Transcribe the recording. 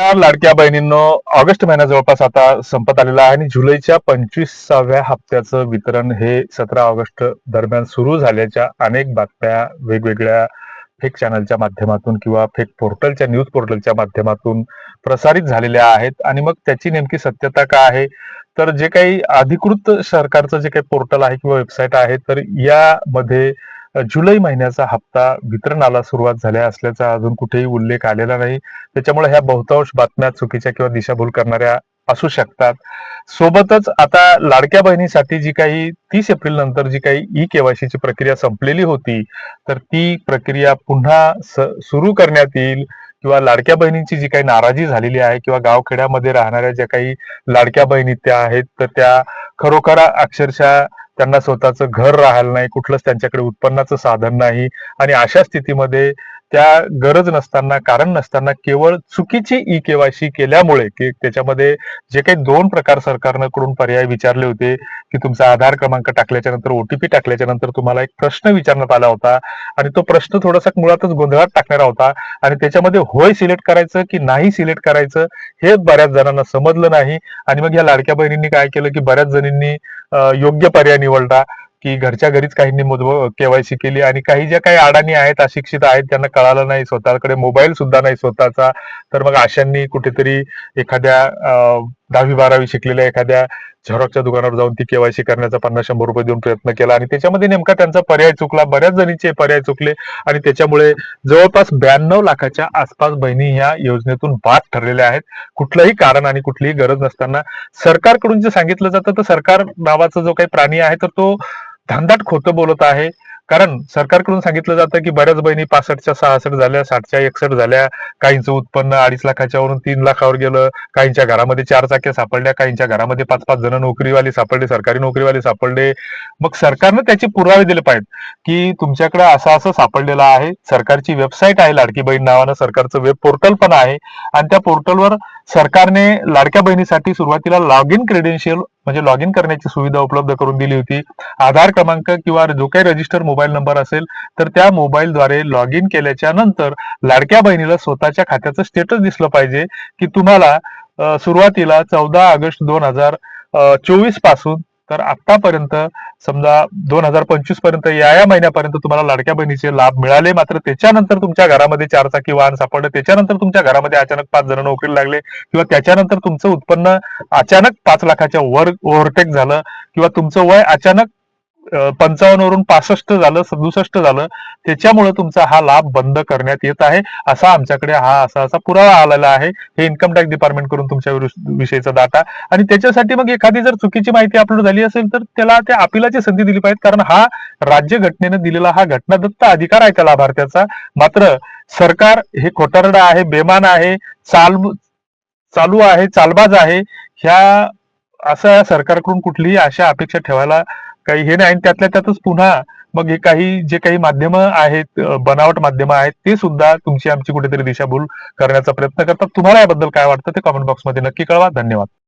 लाडक्या बहिणींनो, ऑगस्ट महिना जवळपास आता संपत आलेला आहे आणि जुलैच्या 25व्या हप्त्याचं वितरण हे 17 ऑगस्ट दरम्यान सुरू झाल्याच्या अनेक बातम्या वेगवेगळ्या फेक चॅनलच्या माध्यमातून किंवा फेक पोर्टलच्या न्यूज पोर्टलच्या माध्यमातून प्रसारित झालेल्या आहेत. आणि मग त्याची नेमकी सत्यता काय आहे, तर जे काही अधिकृत सरकारचं जे काही पोर्टल आहे किंवा वेबसाईट आहे, तर यामध्ये जुलै महिन्याचा हप्ता वितरणाला सुरुवात झाल्या असल्याचा अजून कुठेही उल्लेख आलेला नाही. त्याच्यामुळे ह्या बहुतांश बातम्या चुकीच्या किंवा दिशाभूल करणाऱ्या असू शकतात. सोबतच आता लाडक्या बहिणीसाठी जी काही 30 एप्रिल नंतर जी काही ई-केवायसीची प्रक्रिया संपलेली होती, तर ती प्रक्रिया पुन्हा सुरू करण्यात येईल किंवा लाडक्या बहिणींची जी काही नाराजी झालेली आहे किंवा गावखेड्यामध्ये राहणाऱ्या ज्या काही लाडक्या बहिणी त्या आहेत, तर त्या खरोखर अक्षरशः त्यांना स्वतःचं घर राहायला नाही, कुठलंच त्यांच्याकडे उत्पन्नाचं साधन नाही आणि अशा स्थितीमध्ये त्या गरज नसताना, कारण नसताना केवळ चुकीची ई-केवायसी केल्यामुळे की त्याच्यामध्ये जे काही 2 प्रकार सरकारकडून पर्याय विचारले होते, की तुमचा आधार क्रमांक टाकल्याच्या नंतर ओटीपी टाकल्याच्या नंतर तुम्हाला एक प्रश्न विचारण्यात आला होता आणि तो प्रश्न थोडासा मुळातच गोंधळात टाकणारा होता आणि त्याच्यामध्ये होय सिलेक्ट करायचं की नाही सिलेक्ट करायचं हे बऱ्याच जणांना समजलं नाही. आणि मग या लाडक्या बहिणींनी काय केलं, की बऱ्याच जणींनी योग्य पर्याय निवडला, की घरच्या घरीच काहींनी केवायसी केली आणि काही ज्या काही अडाणी आहेत, अशिक्षित आहेत, त्यांना कळालं नाही, स्वतःकडे मोबाईल सुद्धा नाही स्वतःचा, तर मग अशांनी कुठेतरी एखाद्या 10वी-12वी शिकलेल्या एखाद्या झेरॉक्सच्या दुकानावर जाऊन ती केवायसी करण्याचा 50-100 रुपये देऊन प्रयत्न केला आणि त्याच्यामध्ये नेमका त्यांचा पर्याय चुकला. बऱ्याच जणींचे पर्याय चुकले आणि त्याच्यामुळे जवळपास 92 लाखाच्या आसपास बहिणी ह्या योजनेतून बाद ठरलेल्या आहेत. कुठलंही कारण आणि कुठलीही गरज नसताना सरकारकडून जे सांगितलं जातं, तर सरकार नावाचा जो काही प्राणी आहे, तर तो धांदाट खोटं बोलत आहे. कारण सरकारकडून सांगितलं जातं, की बऱ्याच बहिणी 65च्या 66 झाल्या, 60च्या 61 झाल्या, काहींचं उत्पन्न 2.5 लाखाच्या वरून 3 लाखावर गेलं, काहींच्या घरामध्ये 4 चाक्या सापडल्या, काहींच्या घरामध्ये 5-5 जण नोकरीवाले सापडले, सरकारी नोकरीवाले सापडले. मग सरकारनं त्याचे पुरावे दिले पाहिजेत, की तुमच्याकडे असं असं सापडलेलं आहे. सरकारची वेबसाईट आहे लाडकी बहीण नावानं, सरकारचं वेब पोर्टल पण आहे आणि त्या पोर्टलवर सरकारने लाडक्या बहिणीसाठी सुरुवातीला लॉग इन क्रेडेन्शियल म्हणजे लॉग इन करण्याची सुविधा उपलब्ध करून दिली होती. आधार क्रमांक किंवा जो काही रजिस्टर मोबाईल नंबर असेल, तर त्या मोबाईलद्वारे लॉग इन केल्याच्या नंतर लाडक्या बहिणीला स्वतःच्या खात्याचं स्टेटस दिसलं पाहिजे, की तुम्हाला सुरुवातीला 14 ऑगस्ट 2024 पासून तर आतापर्यंत समजा 2025 पर्यंत या महिन्यापर्यंत तुम्हाला लाडक्या बहिणीचे लाभ मिळाले. मात्र त्याच्यानंतर तुमच्या घरामध्ये 4 चाकी वाहन सापडलं, त्याच्यानंतर तुमच्या घरामध्ये अचानक 5 जण नोकरीला लागले किंवा त्याच्यानंतर तुमचं उत्पन्न अचानक 5 लाखाच्या वर ओव्हरटेक झालं किंवा तुमचं वय अचानक 55 वरून 65 झालं, 67 झालं, त्याच्यामुळे तुमचा हा लाभ बंद करण्यात येत आहे, असा आमच्याकडे हा असा पुरावा आलेला आहे. हे इन्कम टॅक्स डिपार्टमेंट करून तुमच्या विषयीचा डाटा. आणि त्याच्यासाठी मग एखादी जर चुकीची माहिती अपलोड झाली असेल, तर त्याला त्या अपिलाची संधी दिली पाहिजे, कारण हा राज्यघटनेनं दिलेला हा घटनादत्त अधिकार आहे त्या लाभार्थ्याचा. मात्र सरकार हे खोटारडं आहे, बेमान आहे, चालू आहे, चालबाज आहे. ह्या असं सरकारकडून कुठलीही अशा अपेक्षा ठेवायला काही हे नाही. आणि त्यातल्या त्यातच पुन्हा मग हे काही जे काही माध्यमं आहेत, बनावट माध्यमं आहेत, ते सुद्धा तुमची आमची कुठेतरी दिशाभूल करण्याचा प्रयत्न करतात. तुम्हाला याबद्दल काय वाटतं ते कमेंट बॉक्समध्ये नक्की कळवा. धन्यवाद.